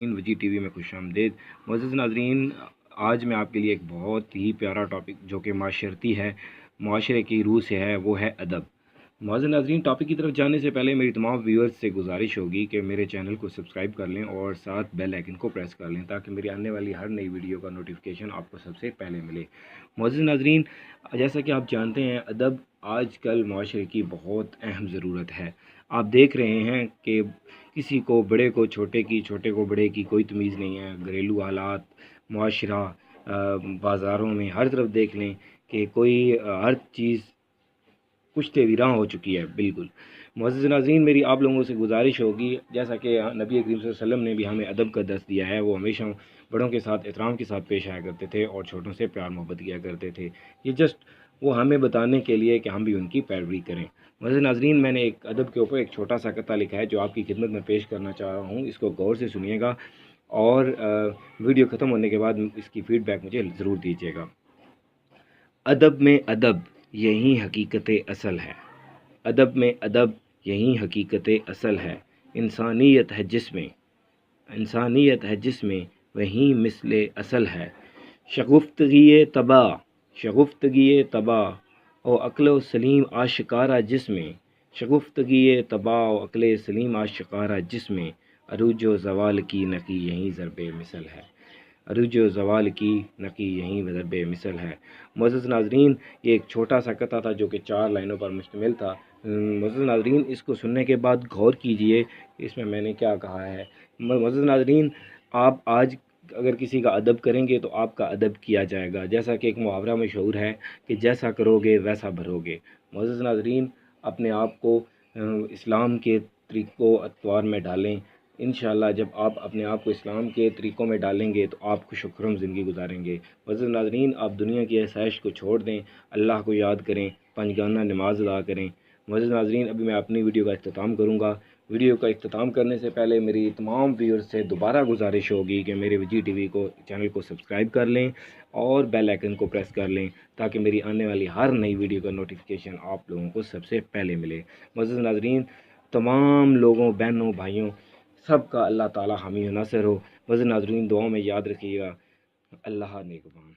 وجی T V میں خوش آمدید معزز ناظرین۔ آج میں آپ کے لیے ایک بہت ہی پیارا ٹاپک جو کہ معاشرتی ہے، معاشرے کی روح سے ہے، وہ ہے ادب۔ معزز ناظرین، ٹاپک کی طرف جانے سے پہلے میری تمام ویورز سے گزارش ہوگی کہ میرے چینل کو سبسکرائب کر لیں اور ساتھ بیل آئیکن کو پریس کر لیں تاکہ میری آنے والی ہر نئی ویڈیو کا نوٹیفیکیشن آپ کو سب سے پہلے ملے۔ معزز ناظرین، جیسا کہ آپ جانتے ہیں، ادب آج کل معاشرے کی بہت اہم ضرورت ہے۔ آپ دیکھ رہے ہیں کہ کسی کو بڑے کو چھوٹے کی، چھوٹے کو بڑے کی کوئی تمیز نہیں ہے۔ گھریلو حالات، معاشرہ، بازاروں میں ہر طرف دیکھ لیں کہ کوئی ہر چیز کشتے ویراں ہو چکی ہے۔ بالکل معزز ناظرین، میری آپ لوگوں سے گزارش ہوگی، جیسا کہ نبی کریم صلی اللہ علیہ وسلم نے بھی ہمیں ادب کا درس دیا ہے، وہ ہمیشہ بڑوں کے ساتھ احترام کے ساتھ پیش آیا کرتے تھے اور چھوٹوں سے پیار محبت کیا کرتے تھے۔ یہ جسٹ وہ ہمیں بتانے کے لیے کہ ہم بھی ان کی پیروی کریں۔ معزز ناظرین، میں نے ایک ادب کے اوپر ایک چھوٹا سا قطعہ لکھا ہے جو آپ کی خدمت میں پیش کرنا چاہ رہا ہوں۔ اس کو غور سے سنیے گا اور ویڈیو ختم ہونے کے بعد اس کی فیڈ بیک مجھے ضرور دیجیے گا۔ ادب میں ادب یہی حقیقت اصل ہے، ادب میں ادب یہی حقیقت اصل ہے، انسانیت ہے جس میں، انسانیت ہے جس میں وہی مثل اصل ہے، شگفتگی طبع، شگفتگی طبع او عقل و سلیم آشکارا جس میں، شگفتگی طبع و عقل سلیم آشکارا جس میں، عروج و زوال کی نقی یہی ضرب مثل ہے، عروج و زوال کی نقی یہی ضرب مثل ہے۔ معزز ناظرین، یہ ایک چھوٹا سا قطعہ تھا جو کہ 4 لائنوں پر مشتمل تھا۔ معزز ناظرین، اس کو سننے کے بعد غور کیجئے اس میں نے کیا کہا ہے۔ معزز ناظرین، آپ آج اگر کسی کا ادب کریں گے تو آپ کا ادب کیا جائے گا، جیسا کہ ایک محاورہ مشہور ہے کہ جیسا کرو گے ویسا بھرو گے۔ معزز ناظرین، اپنے آپ کو اسلام کے طریقوں اطوار میں ڈالیں۔ انشاءاللہ جب آپ اپنے آپ کو اسلام کے طریقوں میں ڈالیں گے تو آپ خوش و خرم زندگی گزاریں گے۔ معزز ناظرین، آپ دنیا کی آسائش کو چھوڑ دیں، اللہ کو یاد کریں، پنجگانہ نماز ادا کریں۔ معزز ناظرین، ابھی میں اپنی ویڈیو کا اختتام کروں گا۔ ویڈیو کا اختتام کرنے سے پہلے میری تمام ویورز سے دوبارہ گزارش ہوگی کہ میرے وجی ٹی وی کو چینل کو سبسکرائب کر لیں اور بیل آئیکن کو پریس کر لیں تاکہ میری آنے والی ہر نئی ویڈیو کا نوٹیفیکیشن آپ لوگوں کو سب سے پہلے ملے۔ معزز ناظرین، تمام لوگوں، بہنوں، بھائیوں، سب کا اللہ تعالی حامی و ناصر ہو۔ معزز ناظرین، دعاؤں میں یاد رکھیے گا۔ اللہ نگہبان۔